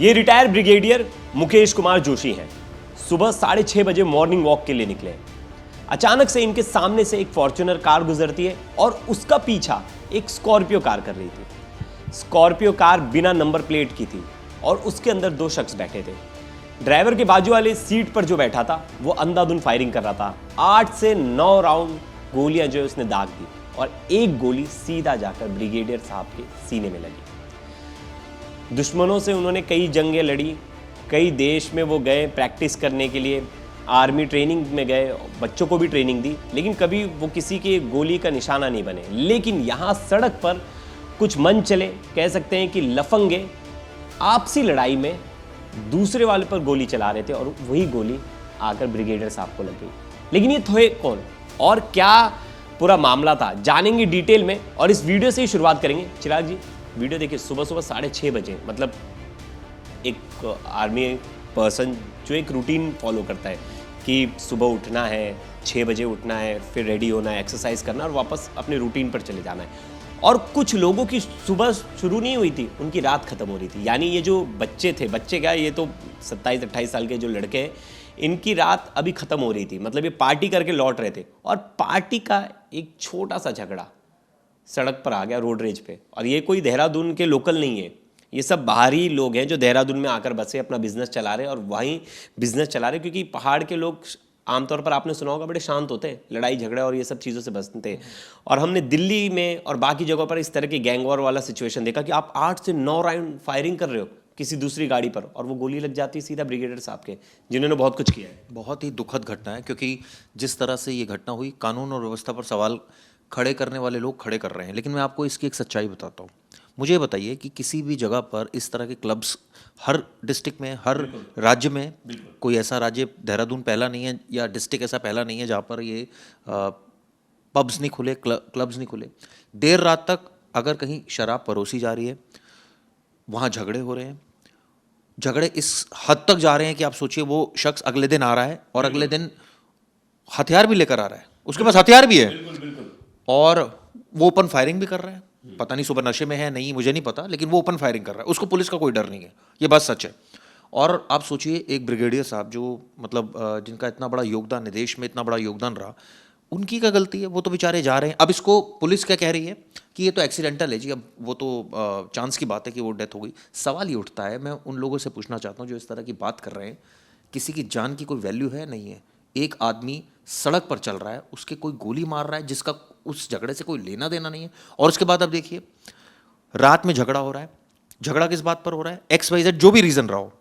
ये retired brigadier Mukesh Kumar Joshi हैं। सुबह 6:30 बजे मॉर्निंग वॉक के लिए निकले। अचानक से इनके सामने से एक फॉर्च्यूनर कार गुजरती है और उसका पीछा एक स्कॉर्पियो कार कर रही थी। स्कॉर्पियो कार बिना नंबर प्लेट की थी और उसके अंदर 2 शख्स बैठे थे। ड्राइवर के बाजू वाले सीट पर जो बैठा था वो अंधाधुंध फायरिंग कर रहा था। 8 से 9 राउंड गोलियां जो है उसने दाग दी और एक गोली सीधा जाकर ब्रिगेडियर साहब के सीने में लगी। दुश्मनों से उन्होंने कई जंगें लड़ी, कई देश में वो गए प्रैक्टिस करने के लिए, आर्मी ट्रेनिंग में गए, बच्चों को भी ट्रेनिंग दी, लेकिन कभी वो किसी के गोली का निशाना नहीं बने। लेकिन यहाँ सड़क पर कुछ मन चले, कह सकते हैं कि लफंगे आपसी लड़ाई में दूसरे वाले पर गोली चला रहे थे और वही गोली आकर ब्रिगेडियर साहब को लग गई। लेकिन ये थे कौन और क्या पूरा मामला था, जानेंगे डिटेल में और इस वीडियो से ही शुरुआत करेंगे। चिराग जी, वीडियो देखिए, सुबह 6:30 बजे, मतलब एक आर्मी पर्सन जो एक रूटीन फॉलो करता है कि सुबह उठना है, 6 बजे उठना है, फिर रेडी होना है, एक्सरसाइज करना और वापस अपने रूटीन पर चले जाना है। और कुछ लोगों की सुबह शुरू नहीं हुई थी, उनकी रात खत्म हो रही थी। यानी ये जो बच्चे थे, बच्चे क्या, ये तो 27-28 साल के जो लड़के हैं, इनकी रात अभी खत्म हो रही थी। मतलब ये पार्टी करके लौट रहे थे और पार्टी का एक छोटा सा झगड़ा सड़क पर आ गया, रोड रेज पे। और ये कोई देहरादून के लोकल नहीं है, ये सब बाहरी लोग हैं जो देहरादून में आकर बसे, अपना बिजनेस चला रहे हैं और वहीं बिजनेस चला रहे, क्योंकि पहाड़ के लोग आमतौर पर आपने सुना होगा बड़े शांत होते हैं, लड़ाई झगड़ा और ये सब चीज़ों से बचते हैं। और हमने दिल्ली में और बाकी जगहों पर इस तरह की गैंग वॉर वाला सिचुएशन देखा कि आप 8 से 9 राउंड फायरिंग कर रहे हो किसी दूसरी गाड़ी पर और वो गोली लग जाती है सीधा ब्रिगेडियर साहब के, जिन्होंने बहुत कुछ किया है। बहुत ही दुखद घटना है, क्योंकि जिस तरह से ये घटना हुई, कानून और व्यवस्था पर सवाल खड़े करने वाले लोग खड़े कर रहे हैं। लेकिन मैं आपको इसकी एक सच्चाई बताता हूँ। मुझे ये बताइए कि किसी भी जगह पर इस तरह के क्लब्स हर डिस्ट्रिक्ट में, हर राज्य में, कोई ऐसा राज्य, देहरादून पहला नहीं है या डिस्ट्रिक्ट ऐसा पहला नहीं है जहाँ पर ये पब्स नहीं खुले, क्लब्स नहीं खुले। देर रात तक अगर कहीं शराब परोसी जा रही है, वहाँ झगड़े हो रहे हैं। झगड़े इस हद तक जा रहे हैं कि आप सोचिए, वो शख्स अगले दिन आ रहा है और अगले दिन हथियार भी लेकर आ रहा है, उसके पास हथियार भी है और वो ओपन फायरिंग भी कर रहा है। पता नहीं सुबह नशे में है नहीं, मुझे नहीं पता, लेकिन वो ओपन फायरिंग कर रहा है, उसको पुलिस का कोई डर नहीं है। ये बात सच है। और आप सोचिए, एक ब्रिगेडियर साहब जो मतलब जिनका इतना बड़ा योगदान है, देश में इतना बड़ा योगदान रहा, उनकी क्या गलती है? वो तो बेचारे जा रहे हैं। अब इसको पुलिस क्या कह रही है कि ये तो एक्सीडेंटल है जी, अब वो तो चांस की बात है कि वो डेथ हो गई। सवाल ये उठता है, मैं उन लोगों से पूछना चाहता हूँ जो इस तरह की बात कर रहे हैं, किसी की जान की कोई वैल्यू है? नहीं है। एक आदमी सड़क पर चल रहा है, उसके कोई गोली मार रहा है जिसका उस झगड़े से कोई लेना देना नहीं है। और उसके बाद अब देखिए, रात में झगड़ा हो रहा है। झगड़ा किस बात पर हो रहा है? XYZ जो भी रीजन रहा हो।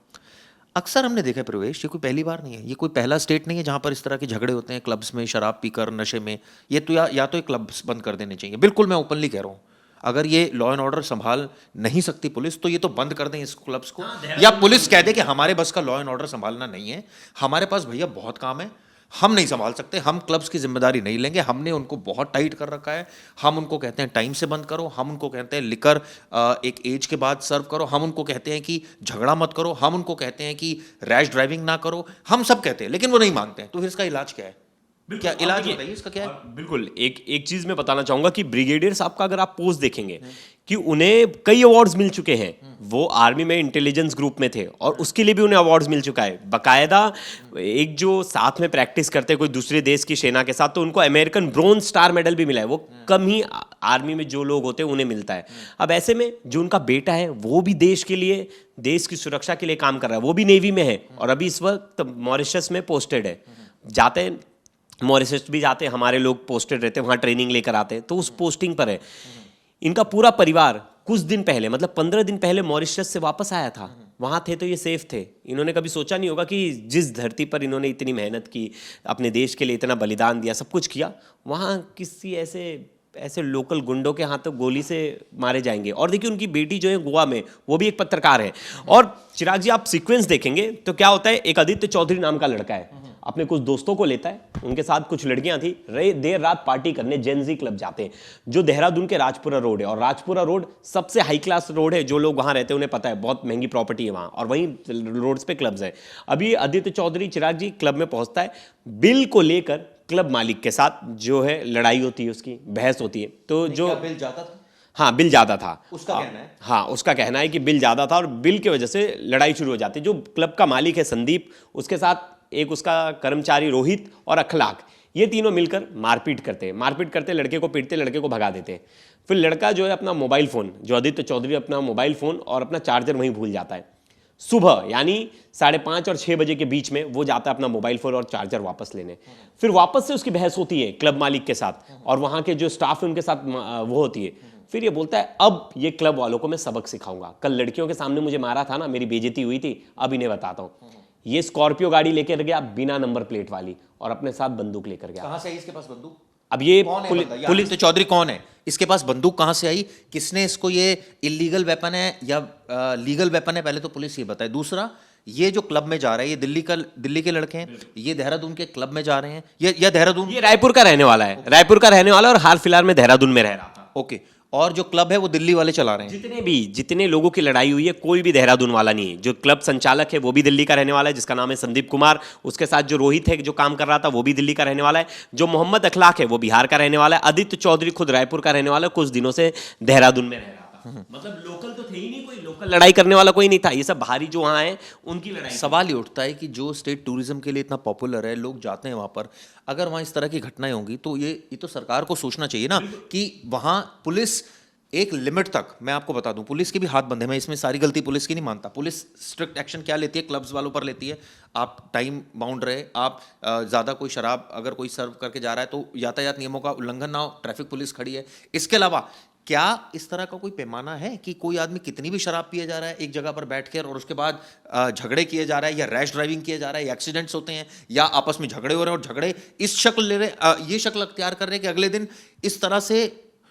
अक्सर हमने देखा है प्रवेश, ये कोई पहली बार नहीं है, ये कोई पहला स्टेट नहीं है जहां पर इस तरह के झगड़े होते हैं क्लब्स में, शराब पीकर, नशे में। ये तो या तो ये क्लब्स बंद कर देने चाहिए। बिल्कुल, मैं ओपनली कह रहा हूँ, अगर ये लॉ एंड ऑर्डर संभाल नहीं सकती पुलिस, तो ये तो बंद कर दें इस क्लब्स को। या पुलिस कह दे कि हमारे बस का लॉ एंड ऑर्डर संभालना नहीं है, हमारे पास भैया बहुत काम है, हम नहीं संभाल सकते, हम क्लब्स की जिम्मेदारी नहीं लेंगे, हमने उनको बहुत टाइट कर रखा है। हम उनको कहते हैं टाइम से बंद करो, हम उनको कहते हैं लिकर एक एज के बाद सर्व करो, हम उनको कहते हैं कि झगड़ा मत करो, हम उनको कहते हैं कि रैश ड्राइविंग ना करो, हम सब कहते हैं, लेकिन वो नहीं मानते हैं। तो फिर इसका इलाज क्या है? क्या इलाज बताइए इसका क्या है? बिल्कुल, एक चीज मैं बताना चाहूंगा कि ब्रिगेडियर साहब का अगर आप पोस्ट देखेंगे कि उन्हें कई अवार्ड्स मिल चुके हैं। वो आर्मी में इंटेलिजेंस ग्रुप में थे और उसके लिए भी उन्हें अवार्ड्स मिल चुका है। बकायदा एक जो साथ में प्रैक्टिस करते कोई दूसरे देश की सेना के साथ, तो उनको अमेरिकन ब्रोंज स्टार मेडल भी मिला है। वो कम ही आर्मी में जो लोग होते हैं उन्हें मिलता है। अब ऐसे में जो उनका बेटा है वो भी देश के लिए, देश की सुरक्षा के लिए काम कर रहा है, वो भी नेवी में है और अभी इस वक्त मॉरिशस में पोस्टेड है। जाते हैं मॉरिशस भी जाते हैं, हमारे लोग पोस्टेड रहते हैं वहाँ, ट्रेनिंग लेकर आते हैं, तो उस पोस्टिंग पर है। इनका पूरा परिवार कुछ दिन पहले, मतलब 15 दिन पहले मॉरिशस से वापस आया था। वहाँ थे तो ये सेफ थे। इन्होंने कभी सोचा नहीं होगा कि जिस धरती पर इन्होंने इतनी मेहनत की, अपने देश के लिए इतना बलिदान दिया, सब कुछ किया, वहाँ किसी ऐसे लोकल गुंडों के हाथ तो गोली से मारे जाएंगे। और देखिए, उनकी बेटी जो है गोवा में, वो भी एक पत्रकार है। और चिराग जी, आप सीक्वेंस देखेंगे तो क्या होता है, एक आदित्य चौधरी नाम का लड़का है, अपने कुछ दोस्तों को लेता है, उनके साथ कुछ लड़कियां थी, देर रात पार्टी करने जेनजी क्लब जाते हैं, जो देहरादून के राजपुरा रोड है। और राजपुरा रोड सबसे हाई क्लास रोड है, जो लोग वहां रहते हैं उन्हें पता है, बहुत महंगी प्रॉपर्टी है वहां, और वहीं रोड्स पे क्लब्स है। अभी आदित्य चौधरी, चिराग जी, क्लब में पहुंचता है, बिल को लेकर क्लब मालिक के साथ जो है लड़ाई होती है, उसकी बहस होती है। तो जो बिल जाता था, हाँ बिल ज़्यादा था उसका कहना है। हाँ उसका कहना है कि बिल ज़्यादा था और बिल की वजह से लड़ाई शुरू हो जाती है। जो क्लब का मालिक है संदीप, उसके साथ एक उसका कर्मचारी रोहित और अखलाक, ये तीनों मिलकर मारपीट करते लड़के को पीटते, लड़के को भगा देते हैं। फिर लड़का जो है अपना मोबाइल फ़ोन, जो आदित्य चौधरी, अपना मोबाइल फ़ोन और अपना चार्जर वहीं भूल जाता है। सुबह यानी 5:30 और 6 बजे के बीच में वो जाता है अपना मोबाइल फ़ोन और चार्जर वापस लेने। फिर वापस से उसकी बहस होती है क्लब मालिक के साथ और वहाँ के जो स्टाफ है उनके साथ वो होती है। फिर ये बोलता है अब ये क्लब वालों को मैं सबक सिखाऊंगा, कल लड़कियों के सामने मुझे मारा था ना, मेरी बेइज्जती हुई थी, अब इन्हें बताता हूँ। ये स्कॉर्पियो गाड़ी लेकर गया बिना नंबर प्लेट वाली और अपने साथ बंदूक लेकर गया। कहाँ से आई इसके पास बंदूक? अब ये कौन है पुलिस बंदा? पुलिस चौधरी कौन है? इसके पास बंदूक कहाँ से आई? किसने इसको, ये इलीगल वेपन है या लीगल वेपन है, पहले तो पुलिस ये बताए। दूसरा, ये जो क्लब में जा रहा है, ये दिल्ली के लड़के हैं, ये देहरादून के क्लब में जा रहे हैं, ये देहरादून, ये रायपुर का रहने वाला है, रायपुर का रहने वाला और हाल फिलहाल में देहरादून में रह रहा था। ओके। और जो क्लब है वो दिल्ली वाले चला रहे हैं। जितने लोगों की लड़ाई हुई है कोई भी देहरादून वाला नहीं है। जो क्लब संचालक है वो भी दिल्ली का रहने वाला है, जिसका नाम है संदीप कुमार। उसके साथ जो रोहित है जो काम कर रहा था वो भी दिल्ली का रहने वाला है। जो मोहम्मद अखलाक है वो बिहार का रहने वाला है। आदित्य चौधरी खुद रायपुर का रहने वाला है, कुछ दिनों से देहरादून में रह रहा था। मतलब लोकल तो थे ही नहीं, कोई लोकल लड़ाई करने वाला कोई नहीं था। ये सब बाहरी जो वहाँ है उनकी लड़ाई। सवाल ये उठता है कि जो स्टेट टूरिज्म के लिए इतना पॉपुलर है, लोग जाते हैं वहाँ पर, अगर वहाँ इस तरह की घटनाएं होंगी तो ये तो सरकार को सोचना चाहिए ना कि वहाँ पुलिस एक लिमिट तक, मैं आपको बता दूं, पुलिस के भी हाथ बंधे। मैं इसमें सारी गलती पुलिस की नहीं मानता। पुलिस स्ट्रिक्ट एक्शन क्या लेती है? क्लब्स वालों पर लेती है। आप टाइम बाउंड रहे, आप ज़्यादा कोई शराब अगर कोई सर्व करके जा रहा है तो यातायात नियमों का उल्लंघन ना हो, ट्रैफिक पुलिस खड़ी है। इसके अलावा क्या इस तरह का कोई पैमाना है कि कोई आदमी कितनी भी शराब पिए जा रहा है एक जगह पर बैठकर और उसके बाद झगड़े किए जा रहा है या रैश ड्राइविंग किए जा रहा है या एक्सीडेंट्स होते हैं या आपस में झगड़े हो रहे हैं और झगड़े इस शक्ल ले रहे, ये शक्ल अख्तियार कर रहे हैं कि अगले दिन इस तरह से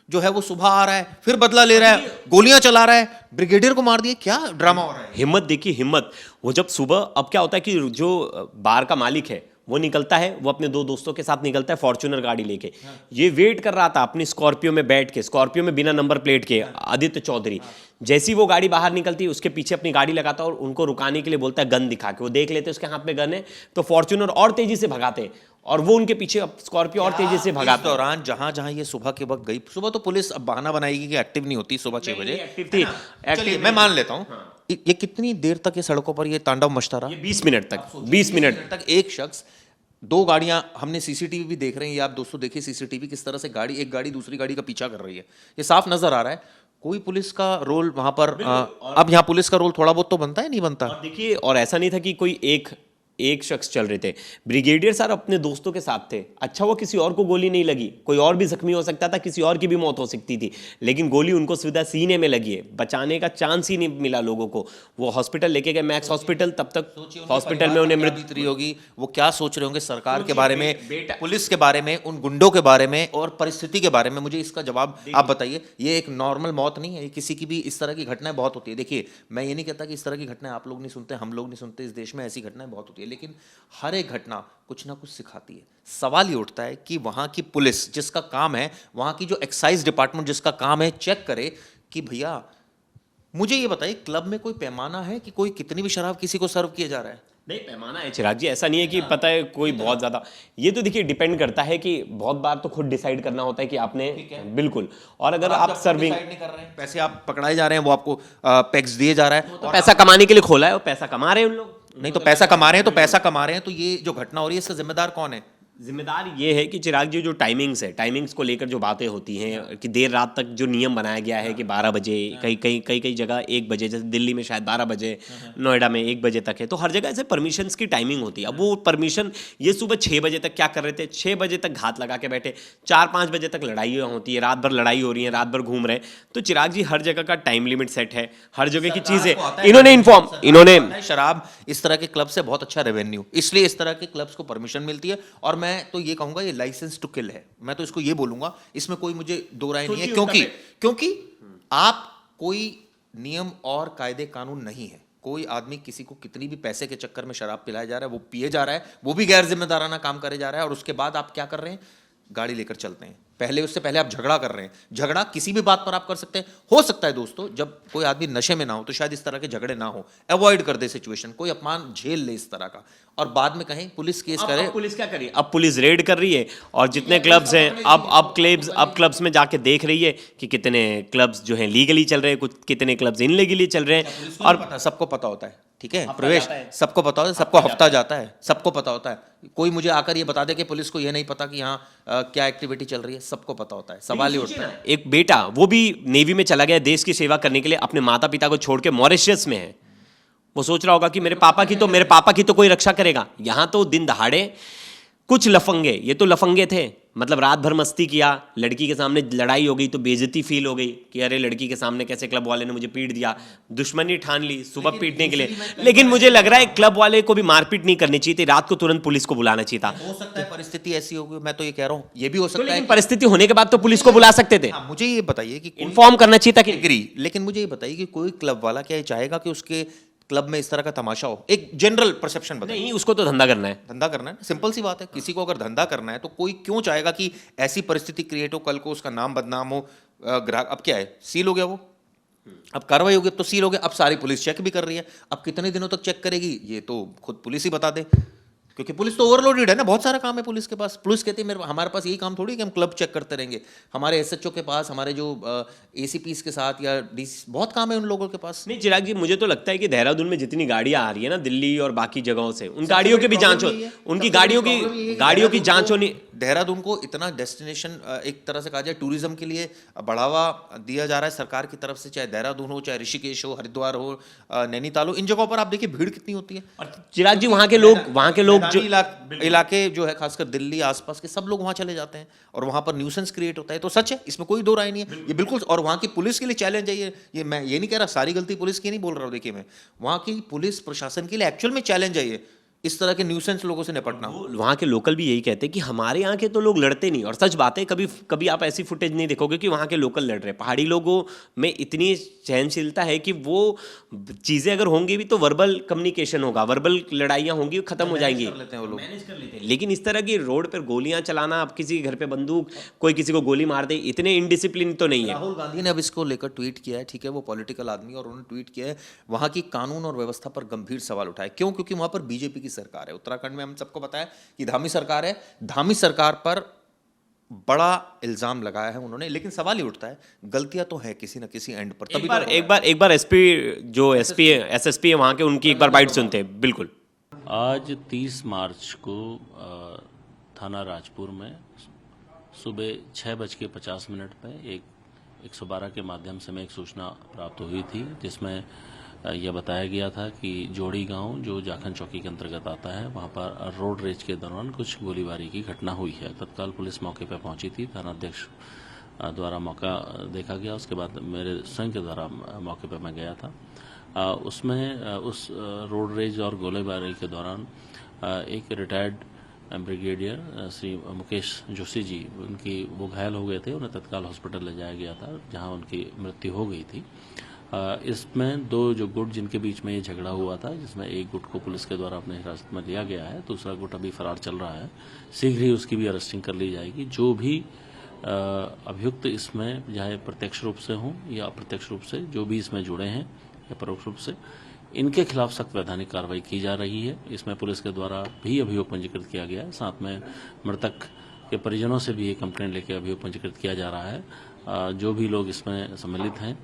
जो है वो सुबह आ रहा है, फिर बदला ले रहा है, गोलियां चला रहा है, ब्रिगेडियर को मार दिया, क्या ड्रामा हो रहा है? हिम्मत देखिए, हिम्मत। वो जब सुबह, अब क्या होता है कि जो बार का मालिक है वो निकलता है, वो अपने 2 दोस्तों के साथ निकलता है फॉर्च्यूनर गाड़ी लेके। ये वेट कर रहा था अपनी स्कॉर्पियो में बैठ के, स्कॉर्पियो में बिना नंबर प्लेट के, आदित्य चौधरी। जैसी वो गाड़ी बाहर निकलती है उसके पीछे अपनी गाड़ी लगाता है और उनको रुकाने के लिए बोलता है गन दिखा के। वो देख लेते उसके हाथ में गन है तो फॉर्च्यूनर और तेजी से भगाते और वो उनके पीछे स्कॉर्पियो और तेजी से भगाता। इस दौरान जहां जहां ये सुबह के वक्त गई, सुबह तो पुलिस अब बहाना बनाएगी कि एक्टिव नहीं होती सुबह 6 बजे, एक्टिव थी, चलिए मैं मान लेता हूं। ये कितनी देर तक ये सड़कों पर ये तांडव मचता रहा? 20 मिनट तक, 20 मिनट तक एक शख्स, 2 गाड़ियां, हमने सीसीटीवी भी देख रहे हैं, ये आप दोस्तों देखिए सीसीटीवी किस तरह से एक गाड़ी दूसरी गाड़ी का पीछा कर रही है, ये साफ नजर आ रहा है। कोई पुलिस का रोल वहां पर अब यहाँ पुलिस का रोल थोड़ा बहुत तो बनता है, नहीं बनता? और देखिए, और ऐसा नहीं था कि कोई एक शख्स चल रहे थे, ब्रिगेडियर सर अपने दोस्तों के साथ थे। अच्छा वो किसी और को गोली नहीं लगी, कोई और भी जख्मी हो सकता था, किसी और की भी मौत हो सकती थी, लेकिन गोली उनको सीधा सीने में लगी है। बचाने का चांस ही नहीं मिला लोगों को। वो हॉस्पिटल लेके गए, मैक्स हॉस्पिटल, तब तक हॉस्पिटल में उन्हें मृत्यु रही होगी। वो क्या सोच रहे होंगे सरकार के बारे में, पुलिस के बारे में, उन गुंडों के बारे में और परिस्थिति के बारे में? मुझे इसका जवाब आप बताइए। ये एक नॉर्मल मौत नहीं है, ये किसी की भी इस तरह की घटनाएं बहुत होती है। देखिए, मैं ये नहीं कहता कि इस तरह की घटनाएं आप लोग नहीं सुनते, हम लोग नहीं सुनते, इस देश में ऐसी घटनाएं बहुत होती है, लेकिन हर एक घटना कुछ ना कुछ सिखाती है। सवाल ये उठता है कि वहां की पुलिस जिसका काम है, वहां की जो एक्साइज डिपार्टमेंट जिसका काम है, चेक करे कि भैया मुझे ये बताइए, क्लब में कोई पैमाना है कि कोई कितनी भी शराब किसी को सर्व किया जा रहा है? नहीं, पैमाना है चिराग जी, ऐसा नहीं है कि पता है कोई बहुत ज्यादा। ये तो देखिए डिपेंड करता है कि बहुत बार तो खुद डिसाइड करना होता है कि आपने, बिल्कुल। और अगर आप सर्विंग नहीं कर रहे हैं, पैसे आप पकड़ाए जा रहे हैं, वो आपको पैक्स दिए जा रहा है, तो पैसा कमाने के लिए खोला है और पैसा कमा रहे हैं उन लोग। नहीं तो पैसा कमा रहे हैं, तो पैसा कमा रहे हैं, तो ये जो घटना हो रही है इसका जिम्मेदार कौन है? जिम्मेदार ये है कि चिराग जी, जो टाइमिंग्स है, टाइमिंग्स को लेकर जो बातें होती हैं कि देर रात तक जो नियम बनाया गया है कि 12 बजे, कई जगह 1 बजे, जैसे दिल्ली में शायद 12 बजे, नोएडा में 1 बजे तक है, तो हर जगह ऐसे परमिशंस की टाइमिंग होती है। अब वो परमिशन, ये सुबह 6 बजे तक क्या कर रहे थे, 6 बजे तक घात लगा के बैठे, 4-5 बजे तक लड़ाई होती है, रात भर लड़ाई हो रही है, रात भर घूम रहे। तो चिराग जी, हर जगह का टाइम लिमिट सेट है, हर जगह की चीज़ें इन्होंने शराब, इस तरह के क्लब से बहुत अच्छा रेवेन्यू, इसलिए इस तरह के क्लब्स को परमिशन मिलती है। और मैं तो ये कहूंगा ये लाइसेंस टू किल है, मैं तो इसको ये बोलूंगा, इसमें कोई मुझे दो राय नहीं है, क्योंकि आप कोई नियम और कायदे कानून नहीं है। कोई आदमी किसी को कितनी भी पैसे के चक्कर में शराब पिलाया जा रहा है, वो पिए जा रहा है, वो भी गैर जिम्मेदाराना काम करे जा रहा है, और उसके बाद आप क्या कर रहे हैं, गाड़ी लेकर चलते हैं। पहले उससे पहले आप झगड़ा कर रहे हैं, झगड़ा किसी भी बात पर आप कर सकते हैं। हो सकता है दोस्तों जब कोई आदमी नशे में ना हो तो शायद इस तरह के झगड़े ना हो, अवॉइड कर दे सिचुएशन, कोई अपमान झेल ले इस तरह का, और बाद में कहें पुलिस केस करे। अब पुलिस क्या करी, अब पुलिस रेड कर रही है और जितने क्लब्स हैं अब क्लब्स में जाके देख रही है कि कितने क्लब्स जो हैं लीगली चल रहे हैं, कुछ कितने क्लब्स इनलीगली चल रहे हैं। और सबको पता होता है, ठीक है प्रवेश, सबको पता होता है, सबको हफ्ता जाता है, सबको पता होता है। कोई मुझे आकर ये बता दे कि पुलिस को ये नहीं पता कि यहाँ क्या एक्टिविटी चल रही है, सबको पता होता है। सवाल ही उठता है, एक बेटा वो भी नेवी में चला गया देश की सेवा करने के लिए, अपने माता पिता को छोड़ के मॉरिशस में है। वो सोच रहा होगा कि मेरे पापा की तो कोई रक्षा करेगा। यहाँ तो दिन दहाड़े कुछ लफंगे, ये तो लफंगे थे, मतलब रात भर मस्ती किया, लड़की के सामने लड़ाई हो गई तो बेइज्जती फील हो गई कि अरे लड़की के सामने कैसे क्लब वाले ने मुझे पीट दिया, दुश्मनी ठान ली सुबह पीटने के लिए। लेकिन मुझे लग रहा है क्लब वाले को भी मारपीट नहीं करनी चाहिए थी, रात को तुरंत पुलिस को बुलाना चाहिए था। हो सकता है परिस्थिति ऐसी होगी, मैं तो ये कह रहा हूँ, ये भी हो सकता है। परिस्थिति होने के बाद तो पुलिस को बुला सकते थे। मुझे ये बताइए कि इन्फॉर्म करना चाहिए था कि एग्री, लेकिन मुझे ये बताइए कि कोई क्लब वाला क्या ये चाहेगा कि उसके क्लब में इस तरह का तमाशा हो? एक जनरल परसेप्शन बताइए। नहीं, उसको तो धंधा करना है। धंधा करना है, सिंपल सी बात है। किसी को अगर धंधा करना है तो कोई क्यों चाहेगा कि ऐसी परिस्थिति क्रिएट हो, कल को उसका नाम बदनाम हो, ग्राहक। अब क्या है, सील हो गया वो, अब कार्रवाई होगी, अब तो सील हो गया, अब सारी पुलिस चेक भी कर रही है। अब कितने दिनों तक चेक करेगी ये तो खुद पुलिस ही बता दे, क्योंकि पुलिस तो ओवरलोडेड है ना, बहुत सारा काम है पुलिस के पास। पुलिस कहती है मेरे हमारे पास यही काम थोड़ी है कि हम क्लब चेक करते रहेंगे। हमारे एसएचओ के पास, हमारे जो एसीपीस के साथ या डीसी, बहुत काम है उन लोगों के पास। नहीं चिराग जी, मुझे तो लगता है कि देहरादून में जितनी गाड़ियां आ रही है ना दिल्ली और बाकी जगहों से, उन गाड़ियों की भी जांच हो, उनकी गाड़ियों की जांच होनी। देहरादून को इतना डेस्टिनेशन एक तरह से कहा जाए टूरिज्म के लिए बढ़ावा दिया जा रहा है सरकार की तरफ से, चाहे देहरादून हो, चाहे ऋषिकेश हो, हरिद्वार हो, नैनीताल हो, इन जगहों पर आप देखिए भीड़ कितनी होती है। और चिराग जी वहाँ के लोग जो इलाके जो है खासकर दिल्ली आसपास के सब लोग वहां चले जाते हैं और वहां पर न्यूसेंस क्रिएट होता है, तो सच है, इसमें कोई दो राय नहीं है, ये बिल्कुल। और वहां की पुलिस के लिए चैलेंज है ये मैं ये नहीं कह रहा सारी गलती पुलिस की नहीं बोल रहा हूं, देखिए मैं वहां की पुलिस प्रशासन के लिए एक्चुअल में चैलेंज है ये, इस तरह के न्यूसेंस लोगों से निपटना। वहाँ के लोकल भी यही कहते हैं कि हमारे यहाँ के तो लोग लड़ते नहीं, और सच बात है, कभी आप ऐसी फुटेज नहीं देखोगे कि वहाँ के लोकल लड़ रहे हैं। पहाड़ी लोगों में इतनी सहनशीलता है कि वो चीज़ें अगर होंगी भी तो वर्बल कम्युनिकेशन होगा, वर्बल लड़ाइयाँ होंगी, खत्म हो जाएंगी, मैनेज कर लेते हैं। लेकिन इस तरह की रोड पर गोलियाँ चलाना, अब किसी के घर पे बंदूक, कोई किसी को गोली मार दे, इतने इनडिसिप्लिन तो नहीं है। राहुल गांधी ने अब इसको लेकर ट्वीट किया है, ठीक है, वो पॉलिटिकल आदमी, और उन्होंने ट्वीट किया है वहाँ की कानून और व्यवस्था पर गंभीर सवाल उठाए। क्यों? क्योंकि वहाँ पर बीजेपी की सरकार है। उत्तराखंड में हम सबको पता है कि धामी सरकार है, धामी सरकार पर बड़ा इल्जाम लगाया है उन्होंने, लेकिन सवाल ही उठता है गलतियां तो है किसी न किसी एंड पर। एक बार एसएसपी है वहाँ के, उनकी एक बार बाइट सुनते हैं। बिल्कुल। आज 30 मार्च को थाना राजपुर में सुबह 6:50 पे एक 112 के माध्यम से एक सूचना प्राप्त हुई थी, जिसमें यह बताया गया था कि जोड़ी गांव जो जाखन चौकी के अंतर्गत आता है, वहां पर रोड रेज के दौरान कुछ गोलीबारी की घटना हुई है। तत्काल पुलिस मौके पर पहुंची थी, थानाध्यक्ष द्वारा मौका देखा गया, उसके बाद मेरे स्वयं के द्वारा मौके पर मैं गया था। उसमें उस रोड रेज और गोलीबारी के दौरान एक रिटायर्ड ब्रिगेडियर श्री मुकेश जोशी जी, वो घायल हो गए थे, उन्हें तत्काल हॉस्पिटल ले जाया गया था, जहां उनकी मृत्यु हो गई थी। इसमें दो जो गुट जिनके बीच में ये झगड़ा हुआ था, जिसमें एक गुट को पुलिस के द्वारा अपने हिरासत में लिया गया है, दूसरा गुट अभी फरार चल रहा है, शीघ्र ही उसकी भी अरेस्टिंग कर ली जाएगी। जो भी अभियुक्त इसमें चाहे प्रत्यक्ष रूप से हों या अप्रत्यक्ष रूप से, जो भी इसमें जुड़े हैं या परोक्ष रूप से, इनके खिलाफ सख्त वैधानिक कार्रवाई की जा रही है। इसमें पुलिस के द्वारा भी अभियोग पंजीकृत किया गया है, साथ में मृतक के परिजनों से भी ये कंप्लेंट लेकर अभियोग पंजीकृत किया जा रहा है। जो भी लोग इसमें सम्मिलित हैं,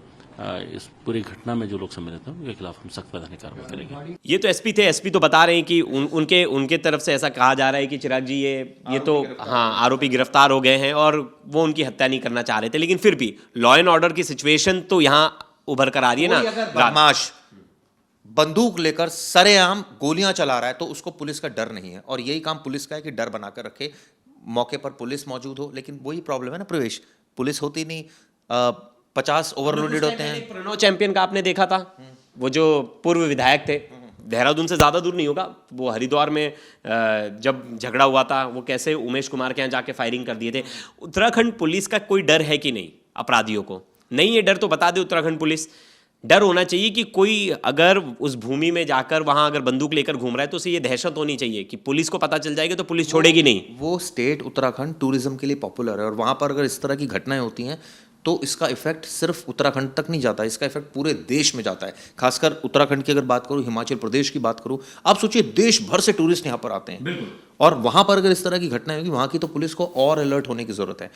इस पूरी घटना में जो लोग सम्मिलित हैं, उनके खिलाफ हम सख्त वैधानिक कार्रवाई करेंगे। ये तो एसपी थे, एसपी तो बता रहे हैं कि उनके तरफ से ऐसा कहा जा रहा है कि चिराग जी ये तो हाँ आरोपी गिरफ्तार हो गए हैं और वो उनकी हत्या नहीं करना चाह रहे थे, लेकिन फिर भी लॉ एंड ऑर्डर की सिचुएशन तो यहाँ उभर कर आ रही है ना। बदमाश बंदूक लेकर सरेआम गोलियां चला रहा है तो उसको पुलिस का डर नहीं है, और यही काम पुलिस का है कि डर बनाकर रखे, मौके पर पुलिस मौजूद हो। लेकिन वही प्रॉब्लम है ना प्रवेश, पुलिस होती नहीं, 50 ओवरलोडेड होते हैं। प्रणव चैंपियन का आपने देखा था, वो जो पूर्व विधायक थे, देहरादून से ज्यादा दूर नहीं होगा, वो हरिद्वार में जब झगड़ा हुआ था, वो कैसे उमेश कुमार के यहाँ जाके फायरिंग कर दिए थे। उत्तराखंड पुलिस का कोई डर है कि नहीं अपराधियों को? नहीं है डर तो बता दे उत्तराखंड पुलिस। डर होना चाहिए कि कोई अगर उस भूमि में जाकर वहां अगर बंदूक लेकर घूम रहा है तो उसे ये दहशत होनी चाहिए कि पुलिस को पता चल जाएगी तो पुलिस छोड़ेगी नहीं। वो स्टेट उत्तराखंड टूरिज्म के लिए पॉपुलर है और वहाँ पर अगर इस तरह की घटनाएं होती हैं तो इसका इफेक्ट सिर्फ उत्तराखंड तक नहीं जाता, इसका इफेक्ट पूरे देश में जाता है। खासकर उत्तराखंड की अगर बात करूँ, हिमाचल प्रदेश की बात करूँ, आप सोचिए देश भर से टूरिस्ट यहाँ पर आते हैं। बिल्कुल। और वहाँ पर अगर इस तरह की घटनाएं होगी, वहाँ की तो पुलिस को और अलर्ट होने की ज़रूरत है।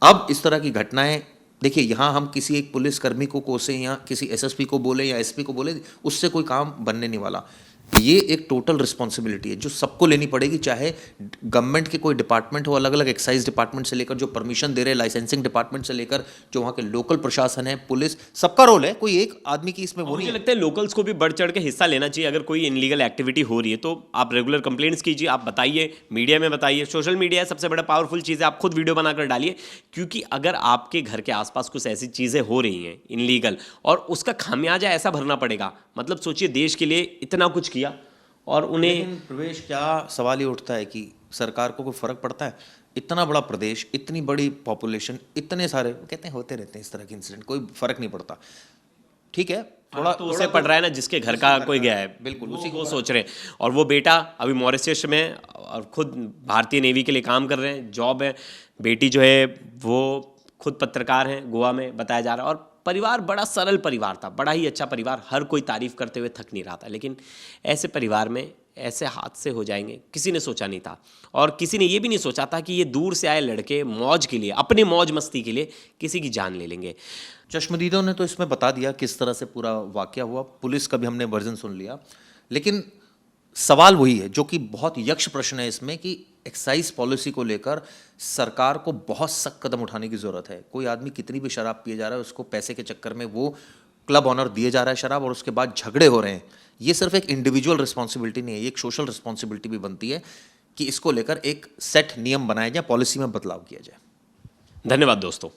अब इस तरह की घटनाएं देखिए, यहाँ हम किसी एक पुलिसकर्मी को कोसे या किसी एसएसपी को बोले या एसपी को बोले, उससे कोई काम बनने नहीं वाला। ये एक टोटल रिस्पॉन्सिबिलिटी है जो सबको लेनी पड़ेगी, चाहे गवर्नमेंट के कोई डिपार्टमेंट हो, अलग अलग एक्साइज डिपार्टमेंट से लेकर जो परमिशन दे रहे हैं, लाइसेंसिंग डिपार्टमेंट से लेकर जो वहाँ के लोकल प्रशासन है, पुलिस, सबका रोल है। कोई एक आदमी की इसमें वो नहीं मुझे है। लगता है लोकल्स को भी बढ़ चढ़ के हिस्सा लेना चाहिए। अगर कोई इनलीगल एक्टिविटी हो रही है तो आप रेगुलर कंप्लेंट्स कीजिए, आप बताइए, मीडिया में बताइए। सोशल मीडिया है सबसे बड़ा पावरफुल चीज़ है, आप खुद वीडियो बनाकर डालिए, क्योंकि अगर आपके घर के आसपास कुछ ऐसी चीज़ें हो रही हैं इनलीगल और उसका खामियाजा ऐसा भरना पड़ेगा, मतलब सोचिए देश के लिए इतना कुछ किया और उन्हें। लेकिन प्रवेश, क्या सवाल ये उठता है कि सरकार को कोई फर्क पड़ता है? इतना बड़ा प्रदेश, इतनी बड़ी पॉपुलेशन, इतने सारे, कहते हैं होते रहते हैं इस तरह के इंसिडेंट, कोई फर्क नहीं पड़ता। ठीक है, थोड़ा तो उसे पड़ रहा है ना जिसके घर का कोई गया है, बिल्कुल उसी को सोच रहे हैं। और वो बेटा अभी मॉरिशस में और खुद भारतीय नेवी के लिए काम कर रहे हैं, जॉब है। बेटी जो है वो खुद पत्रकार हैं गोवा में, बताया जा रहा है। और परिवार बड़ा सरल परिवार था, बड़ा ही अच्छा परिवार, हर कोई तारीफ करते हुए थक नहीं रहा था। लेकिन ऐसे परिवार में ऐसे हादसे हो जाएंगे किसी ने सोचा नहीं था। और किसी ने ये भी नहीं सोचा था कि ये दूर से आए लड़के मौज के लिए, अपने मौज मस्ती के लिए किसी की जान ले लेंगे। चश्मदीदों ने तो इसमें बता दिया किस तरह से पूरा वाकया हुआ, पुलिस का भी हमने वर्जन सुन लिया। लेकिन सवाल वही है जो कि बहुत यक्ष प्रश्न है इसमें, कि एक्साइज पॉलिसी को लेकर सरकार को बहुत सख्त कदम उठाने की ज़रूरत है। कोई आदमी कितनी भी शराब पिए जा रहा है, उसको पैसे के चक्कर में वो क्लब ऑनर दिए जा रहा है शराब, और उसके बाद झगड़े हो रहे हैं। ये सिर्फ एक इंडिविजुअल रिस्पॉन्सिबिलिटी नहीं है, ये एक सोशल रिस्पॉन्सिबिलिटी भी बनती है कि इसको लेकर एक सेट नियम बनाया जाए, पॉलिसी में बदलाव किया जाए। धन्यवाद दोस्तों।